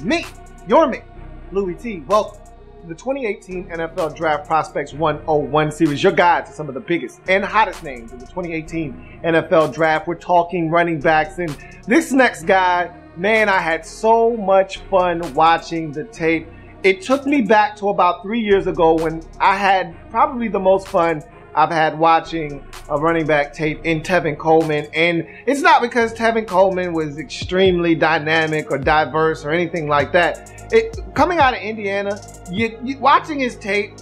me, your me, Louie T. Welcome to the 2018 NFL Draft Prospects 101 series, your guide to some of the biggest and hottest names in the 2018 NFL Draft. We're talking running backs, and this next guy, man, I had so much fun watching the tape. It took me back to about 3 years ago when I had probably the most fun I've had watching a running back tape in Tevin Coleman. And it's not because Tevin Coleman was extremely dynamic or diverse or anything like that. Coming out of Indiana, watching his tape,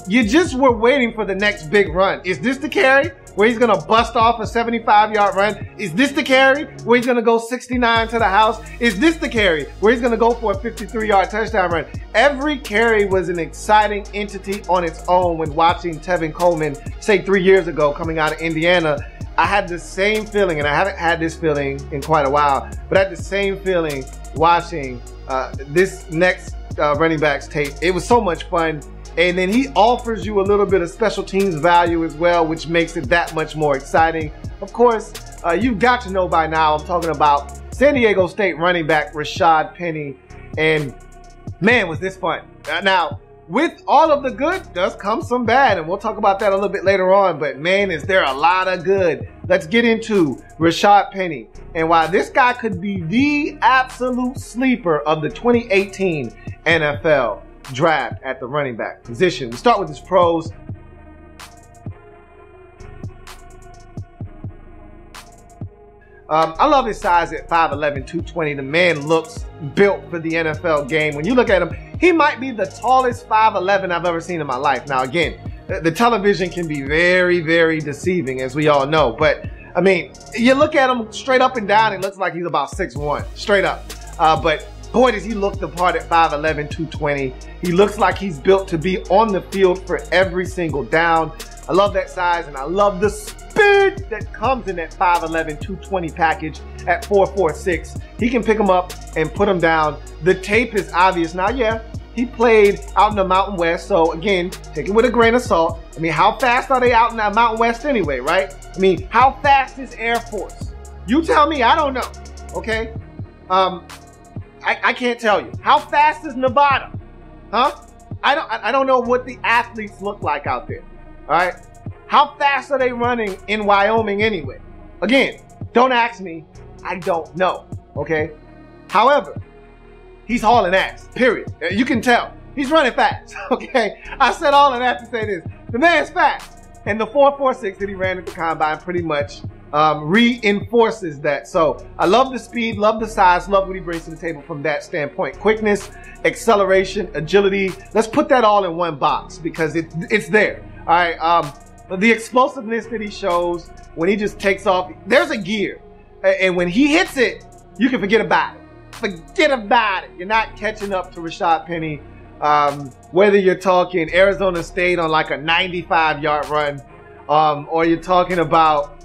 you just were waiting for the next big run. Is this the carry where he's going to bust off a 75-yard run? Is this the carry where he's going to go 69 to the house? Is this the carry where he's going to go for a 53-yard touchdown run? Every carry was an exciting entity on its own when watching Tevin Coleman, say 3 years ago, coming out of Indiana. I had the same feeling, and I haven't had this feeling in quite a while, but I had the same feeling watching this next running back's tape. It was so much fun. And then he offers you a little bit of special teams value as well, which makes it that much more exciting. Of course, you've got to know by now, I'm talking about San Diego State running back Rashaad Penny. And man, was this fun. Now, with all of the good does come some bad, and we'll talk about that a little bit later on. But man, is there a lot of good. Let's get into Rashaad Penny and why this guy could be the absolute sleeper of the 2018 NFL Draft at the running back position. We start with his pros. I love his size at 5'11", 220. The man looks built for the NFL game. When you look at him, he might be the tallest 5'11" I've ever seen in my life. Now, again, the television can be very, very deceiving, as we all know. But, I mean, you look at him straight up and down, it looks like he's about 6'1", straight up. But boy, does he look the part at 5'11", 220. He looks like he's built to be on the field for every single down. I love that size, and I love the speed that comes in that 5'11", 220 package at 4.46. He can pick him up and put him down. The tape is obvious. Now, yeah, he played out in the Mountain West, so again, take it with a grain of salt. I mean, how fast are they out in that Mountain West anyway, right? I mean, how fast is Air Force? You tell me, I don't know, okay? I can't tell you. How fast is Nevada? Huh? I don't know what the athletes look like out there. All right? How fast are they running in Wyoming anyway? Again, don't ask me. I don't know. Okay? However, he's hauling ass. Period. You can tell. He's running fast. Okay? I said all of that to say this. The man's fast. And the 4.46 that he ran at the combine pretty much reinforces that. So I love the speed, love the size, love what he brings to the table from that standpoint. Quickness, acceleration, agility. Let's put that all in one box because it's there. All right. The explosiveness that he shows when he just takes off, there's a gear. And when he hits it, you can forget about it. Forget about it. You're not catching up to Rashaad Penny. Whether you're talking Arizona State on like a 95-yard run, or you're talking about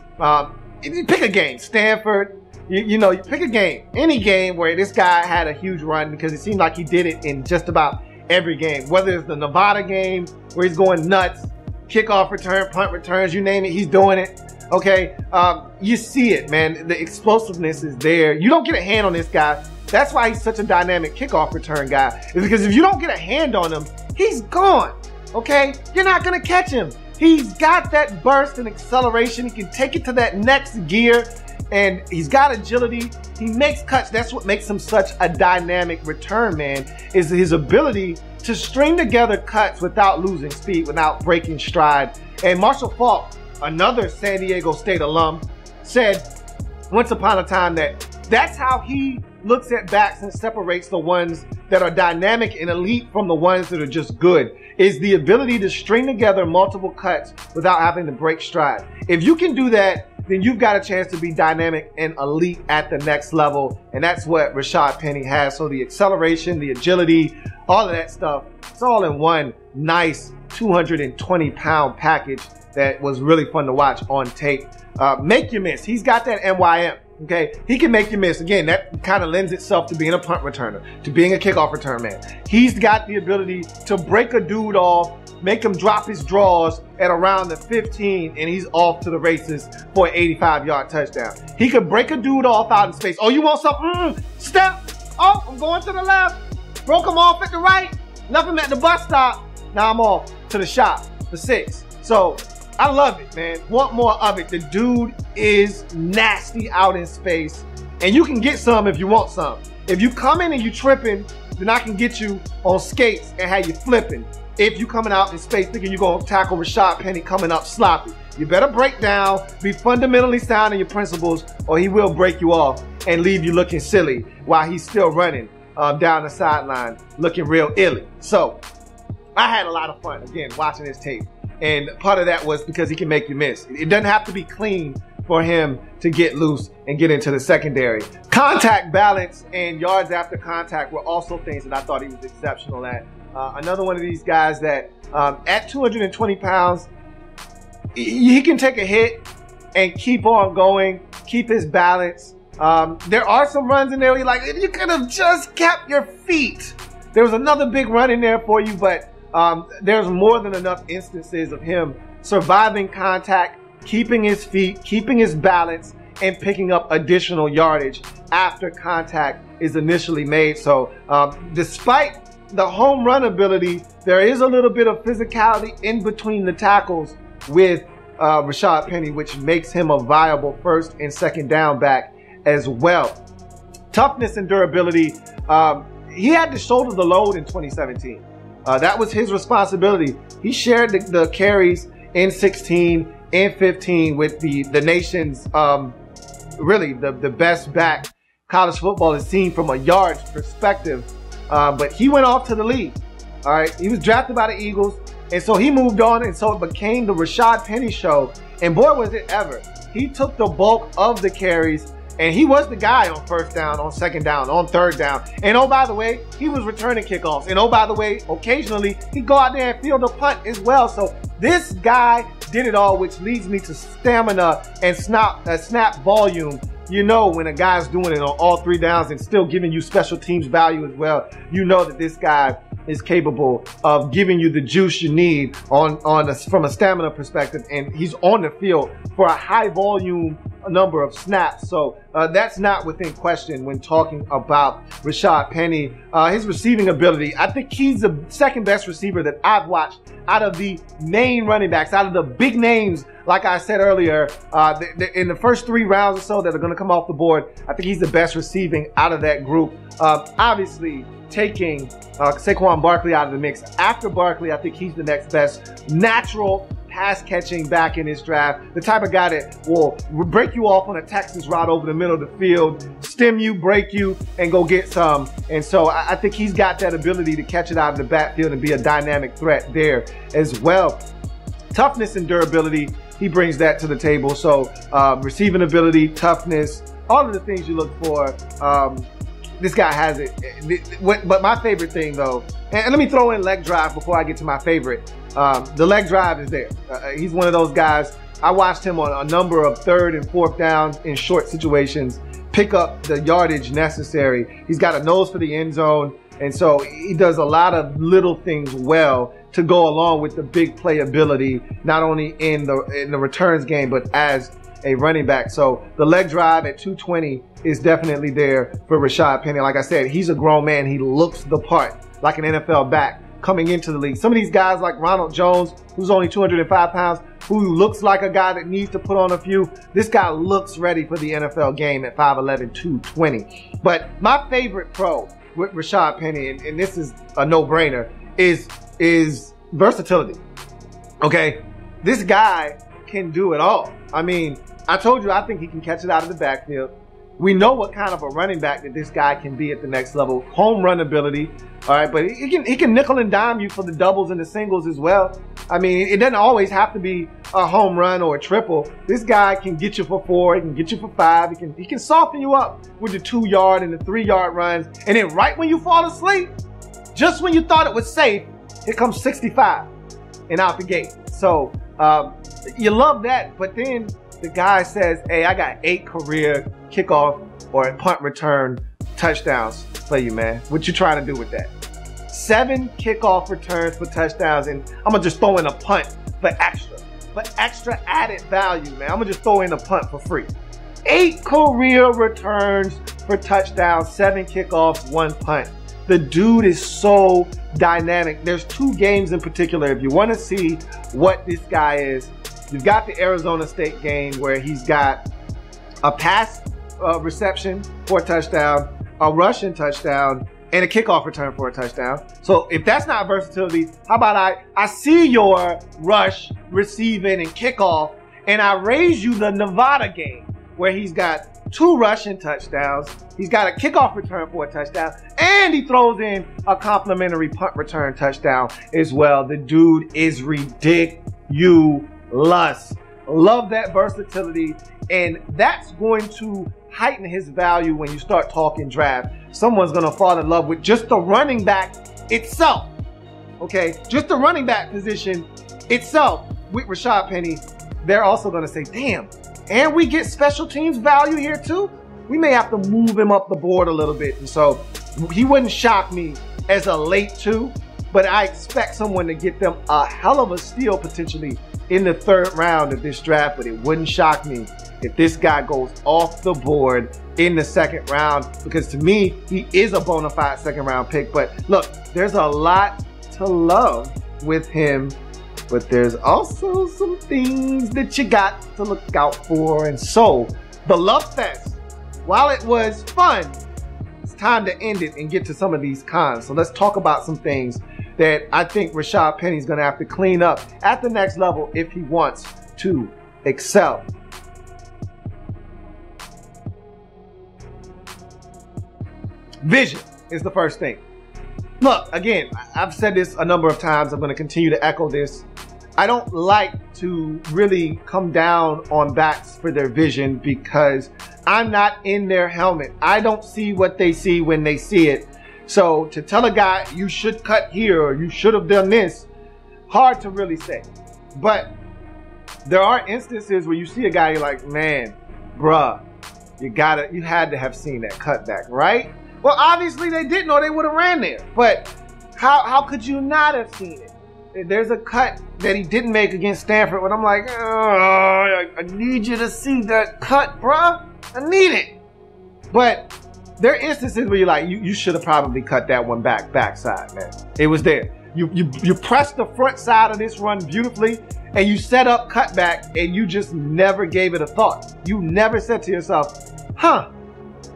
you pick a game, Stanford, you pick a game, any game where this guy had a huge run, because it seemed like he did it in just about every game. Whether it's the Nevada game where he's going nuts, kickoff return, punt returns, you name it, he's doing it. Okay, you see it, man. The explosiveness is there. You don't get a hand on this guy. That's why he's such a dynamic kickoff return guy. Is because if you don't get a hand on him, he's gone. Okay, you're not gonna catch him. He's got that burst and acceleration. He can take it to that next gear, and he's got agility. He makes cuts. That's what makes him such a dynamic return man, is his ability to string together cuts without losing speed, without breaking stride. And Marshall Faulk, another San Diego State alum, said once upon a time that that's how he looks at backs and separates the ones that are dynamic and elite from the ones that are just good, is the ability to string together multiple cuts without having to break stride. If you can do that, then you've got a chance to be dynamic and elite at the next level. And that's what Rashaad Penny has. So the acceleration, the agility, all of that stuff, it's all in one nice 220-pound package that was really fun to watch on tape. Make you miss. He's got that NYM. Okay, he can make you miss. Again, that kind of lends itself to being a punt returner, to being a kickoff return man. He's got the ability to break a dude off, make him drop his draws at around the 15, and he's off to the races for an 85-yard touchdown. He could break a dude off out in space. Oh, you want something? Step. Oh, I'm going to the left. Broke him off at the right. Left him at the bus stop. Now I'm off to the shop for 6. So I love it, man. Want more of it. The dude is nasty out in space. And you can get some if you want some. If you come in and you tripping, then I can get you on skates and have you flipping. If you coming out in space thinking you're going to tackle Rashaad Penny coming up sloppy. You better break down, be fundamentally sound in your principles, or he will break you off and leave you looking silly while he's still running down the sideline looking real illy. So I had a lot of fun, again, watching this tape. And part of that was because he can make you miss. It doesn't have to be clean for him to get loose and get into the secondary. Contact balance and yards after contact were also things that I thought he was exceptional at. Another one of these guys that at 220 pounds, he can take a hit and keep on going, keep his balance. There are some runs in there where you're like, you could have just kept your feet. There was another big run in there for you, but there's more than enough instances of him surviving contact, keeping his feet, keeping his balance, and picking up additional yardage after contact is initially made. So despite the home run ability, there is a little bit of physicality in between the tackles with Rashaad Penny, which makes him a viable first and second down back as well. Toughness and durability. He had to shoulder the load in 2017. That was his responsibility. He shared the carries in 16 and 15 with the nation's really the best back college football has seen from a yards perspective. But he went off to the league. All right, he was drafted by the Eagles, and so he moved on, and so it became the Rashaad Penny show. And boy, was it ever! He took the bulk of the carries. And he was the guy on first down, on second down, on third down. And oh, by the way, he was returning kickoffs. And oh, by the way, occasionally he'd go out there and field a punt as well. So this guy did it all, which leads me to stamina and snap volume. You know, when a guy's doing it on all 3 downs and still giving you special teams value as well, you know that this guy is capable of giving you the juice you need from a stamina perspective. And he's on the field for a high volume number of snaps. So that's not within question when talking about Rashaad Penny. His receiving ability, I think he's the second best receiver that I've watched out of the main running backs, out of the big names. Like I said earlier, in the first 3 rounds or so that are going to come off the board, I think he's the best receiving out of that group. Obviously, taking Saquon Barkley out of the mix. After Barkley, I think he's the next best natural pass-catching back in this draft. The type of guy that will break you off on a Texas route over the middle of the field, stem you, break you, and go get some. And so I think he's got that ability to catch it out of the backfield and be a dynamic threat there as well. Toughness and durability, he brings that to the table. So receiving ability, toughness, all of the things you look for. This guy has it. But my favorite thing, though, and let me throw in leg drive before I get to my favorite. The leg drive is there. He's one of those guys. I watched him on a number of 3rd and 4th downs in short situations pick up the yardage necessary. He's got a nose for the end zone, and so he does a lot of little things well to go along with the big playability, not only in the returns game, but as a running back. So the leg drive at 220 is definitely there for Rashaad Penny. Like I said, he's a grown man. He looks the part like an NFL back coming into the league. Some of these guys like Ronald Jones, who's only 205 pounds, who looks like a guy that needs to put on a few. This guy looks ready for the NFL game at 5'11", 220. But my favorite pro with Rashaad Penny, and this is a no-brainer, is versatility. Okay? This guy can do it all. I mean, I told you I think he can catch it out of the backfield. We know what kind of a running back that this guy can be at the next level. Home run ability, all right, but he can nickel and dime you for the doubles and the singles as well. I mean, it doesn't always have to be a home run or a triple. This guy can get you for 4, he can get you for 5, he can soften you up with the 2-yard and the 3-yard runs, and then right when you fall asleep, just when you thought it was safe, here comes 65 and out the gate. So you love that, but then the guy says, hey, I got 8 career kickoff or punt return touchdowns for you, man. What you trying to do with that? 7 kickoff returns for touchdowns, and I'm gonna just throw in a punt for extra added value, man. I'm gonna just throw in a punt for free. 8 career returns for touchdowns, 7 kickoffs, 1 punt. The dude is so dynamic. There's 2 games in particular. If you want to see what this guy is, you've got the Arizona State game where he's got a pass reception for a touchdown, a rushing touchdown, and a kickoff return for a touchdown. So if that's not versatility, how about I see your rush, receiving, and kickoff, and I raise you the Nevada game where he's got 2 rushing touchdowns, he's got a kickoff return for a touchdown, and he throws in a complimentary punt return touchdown as well. The dude is ridiculous. Love that versatility, and that's going to heighten his value when you start talking draft. Someone's going to fall in love with just the running back itself. Okay, just the running back position itself with Rashaad Penny. They're also going to say, damn, and we get special teams value here too. We may have to move him up the board a little bit. And so he wouldn't shock me as a late 2, but I expect someone to get them a hell of a steal potentially in the 3rd round of this draft. But it wouldn't shock me if this guy goes off the board in the 2nd round, because to me, he is a bona fide 2nd round pick. But look, there's a lot to love with him, but there's also some things that you got to look out for. And so the love fest, while it was fun, it's time to end it and get to some of these cons. So let's talk about some things that I think Rashaad Penny's going to have to clean up at the next level if he wants to excel. Vision is the first thing. Look, again, I've said this a number of times. I'm going to continue to echo this. I don't like to really come down on backs for their vision because I'm not in their helmet. I don't see what they see when they see it. So to tell a guy you should cut here or you should have done this, hard to really say. But there are instances where you see a guy, you're like, man, bruh, you had to have seen that cutback, right? Well, obviously they didn't, or they would have ran there. But how could you not have seen it? There's a cut that he didn't make against Stanford, but I'm like, oh, I need you to see that cut, bruh. I need it. But there are instances where you're like, you should have probably cut that one backside, man. It was there. You pressed the front side of this run beautifully, and you set up cutback, and you just never gave it a thought. You never said to yourself, huh,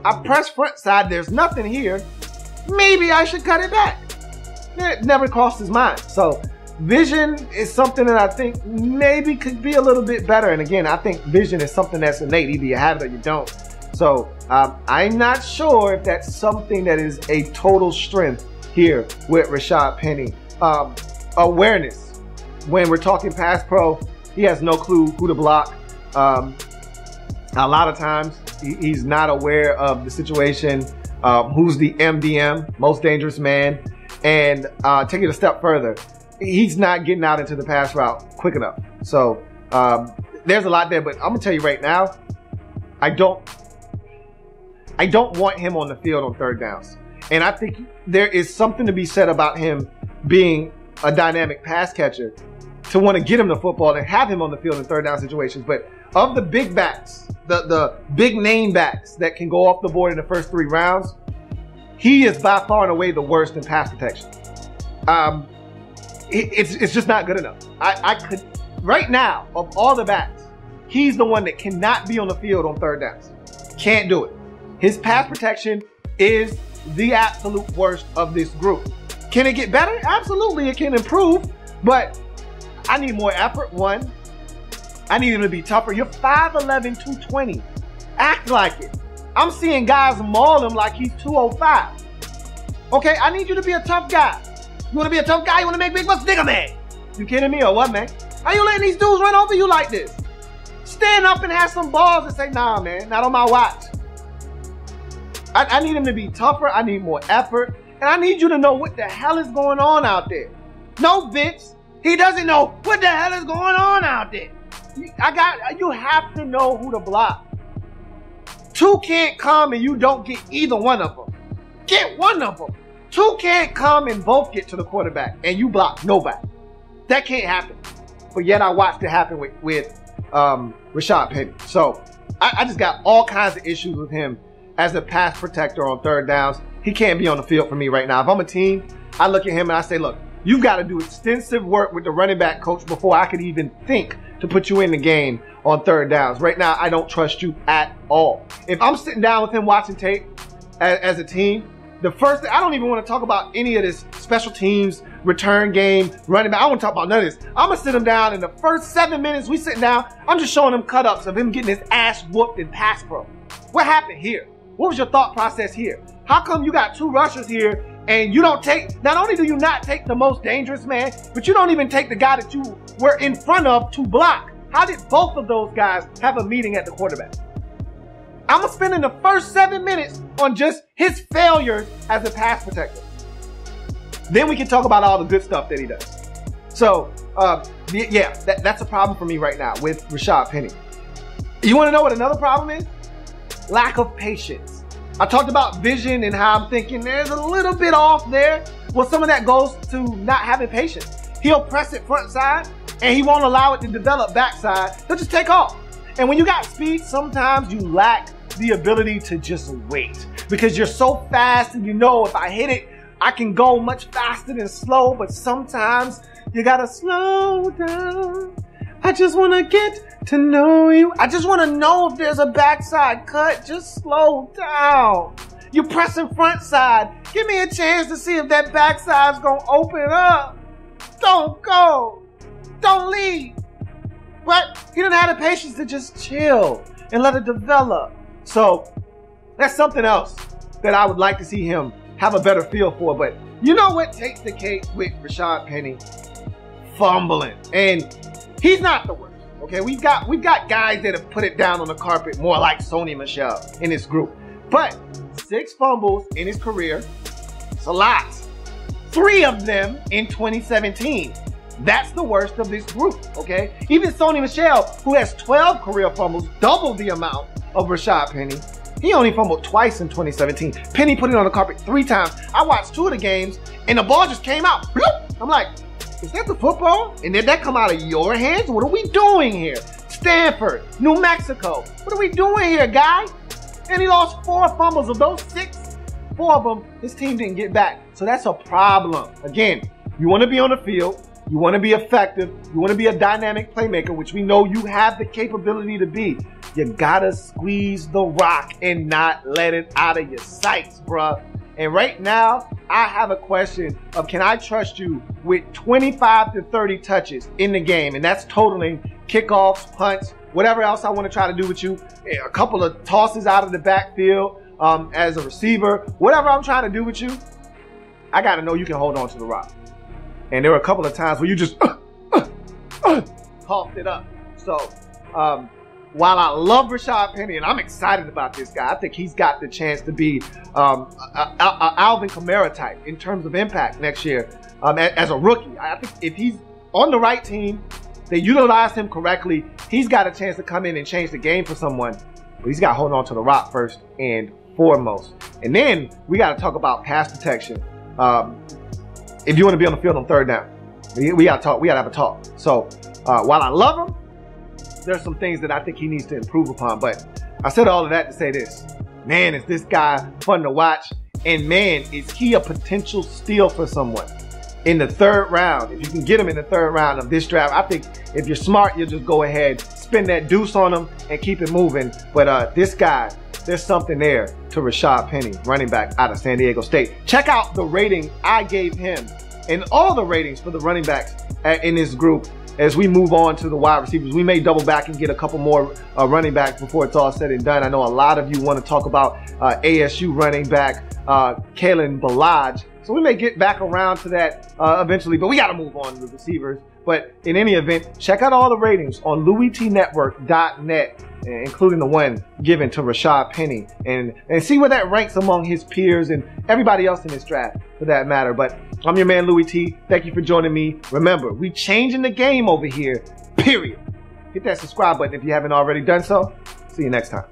I pressed front side, there's nothing here. Maybe I should cut it back. It never crossed his mind. So vision is something that I think maybe could be a little bit better. And again, I think vision is something that's innate. Either you have it or you don't. So I'm not sure if that's something that is a total strength here with Rashaad Penny. Awareness. When we're talking pass pro, he has no clue who to block. A lot of times he's not aware of the situation. Who's the MDM, most dangerous man. And take it a step further, he's not getting out into the pass route quick enough. So there's a lot there, but I'm gonna tell you right now, I don't want him on the field on 3rd downs. And I think there is something to be said about him being a dynamic pass catcher to want to get him the football and have him on the field in 3rd down situations. But of the big backs, the big name backs that can go off the board in the first 3 rounds, he is by far and away the worst in pass protection. It's just not good enough. I could, right now, of all the backs, he's the one that cannot be on the field on 3rd downs. Can't do it. His pass protection is the absolute worst of this group. Can it get better? Absolutely, it can improve, but I need more effort, one. I need him to be tougher. You're 5'11", 220. Act like it. I'm seeing guys maul him like he's 205. Okay, I need you to be a tough guy. You want to be a tough guy? You want to make big bucks? Nigga, man. You kidding me or what, man? How you letting these dudes run over you like this? Stand up and have some balls and say, nah, man, not on my watch. I need him to be tougher. I need more effort. And I need you to know what the hell is going on out there. No, Vince. He doesn't know what the hell is going on out there. You have to know who to block. 2 can't come and you don't get either one of them. Get one of them. 2 can't come and both get to the quarterback and you block nobody. That can't happen. But yet I watched it happen with Rashaad Penny. So I just got all kinds of issues with him. as a pass protector on third downs. He can't be on the field for me right now. If I'm a team, I look at him and I say, look, you've got to do extensive work with the running back coach before I could even think to put you in the game on third downs. Right now, I don't trust you at all. If I'm sitting down with him watching tape as a team, the first thing, I don't even want to talk about any of this special teams, return game, running back. I don't want to talk about none of this. I'm going to sit him down in the first 7 minutes we sitting down. I'm just showing him cut-ups of him getting his ass whooped in pass pro. What happened here? What was your thought process here? How come you got two rushers here and you don't take, not only do you not take the most dangerous man, but you don't even take the guy that you were in front of to block? How did both of those guys have a meeting at the quarterback? I'm going to spend in the first 7 minutes on just his failures as a pass protector. Then we can talk about all the good stuff that he does. So, yeah, that's a problem for me right now with Rashaad Penny. You want to know what another problem is? Lack of patience. I talked about vision and how I'm thinking there's a little bit off there. Well, some of that goes to not having patience. He'll press it front side and he won't allow it to develop backside. He'll just take off. And when you got speed, sometimes you lack the ability to just wait because you're so fast and you know if I hit it, I can go much faster than slow, but sometimes you gotta slow down. I just wanna get to know you. I just wanna know if there's a backside cut. Just slow down. You're pressing front side. Give me a chance to see if that backside's gonna open up. Don't go. Don't leave. But he doesn't have the patience to just chill and let it develop. So that's something else that I would like to see him have a better feel for. But you know what takes the cake with Rashaad Penny? Fumbling. And he's not the worst. Okay, we've got guys that have put it down on the carpet more like Sony Michel in this group. But 6 fumbles in his career, it's a lot. 3 of them in 2017. That's the worst of this group, okay? Even Sony Michel, who has 12 career fumbles, double the amount of Rashaad Penny. He only fumbled twice in 2017. Penny put it on the carpet 3 times. I watched 2 of the games, and the ball just came out. Bloop! I'm like, is that the football? And did that come out of your hands? What are we doing here? Stanford, New Mexico. What are we doing here, guy? And he lost 4 fumbles. Of those 6, 4 of them, his team didn't get back. So that's a problem. Again, you want to be on the field. You want to be effective. You want to be a dynamic playmaker, which we know you have the capability to be. You got to squeeze the rock and not let it out of your sights, bruh. And right now, I have a question of can I trust you with 25 to 30 touches in the game? And that's totaling kickoffs, punts, whatever else I want to try to do with you. A couple of tosses out of the backfield as a receiver. Whatever I'm trying to do with you, I got to know you can hold on to the rock. And there were a couple of times where you just coughed it up. So while I love Rashaad Penny, and I'm excited about this guy, I think he's got the chance to be a Alvin Kamara type in terms of impact next year as a rookie. I think if he's on the right team, they utilize him correctly, he's got a chance to come in and change the game for someone. But he's got to hold on to the rock first and foremost. And then we got to talk about pass protection. If you want to be on the field on third down, we got to talk. We got to have a talk. So while I love him, there's some things that I think he needs to improve upon. But I said all of that to say this. Man, is this guy fun to watch? And man, is he a potential steal for someone in the 3rd round? If you can get him in the 3rd round of this draft, I think if you're smart, you'll just go ahead, spin that deuce on him and keep it moving. But this guy, there's something there to Rashaad Penny, running back out of San Diego State. Check out the rating I gave him and all the ratings for the running backs in this group as we move on to the wide receivers. We may double back and get a couple more running backs before it's all said and done. I know a lot of you want to talk about ASU running back Kalen Ballage. So we may get back around to that eventually, but we got to move on to the receivers. But in any event, check out all the ratings on LouieTNetwork.net, including the one given to Rashaad Penny, and see where that ranks among his peers and everybody else in this draft for that matter. But I'm your man, Louie T. Thank you for joining me. Remember, we changing the game over here, period. Hit that subscribe button if you haven't already done so. See you next time.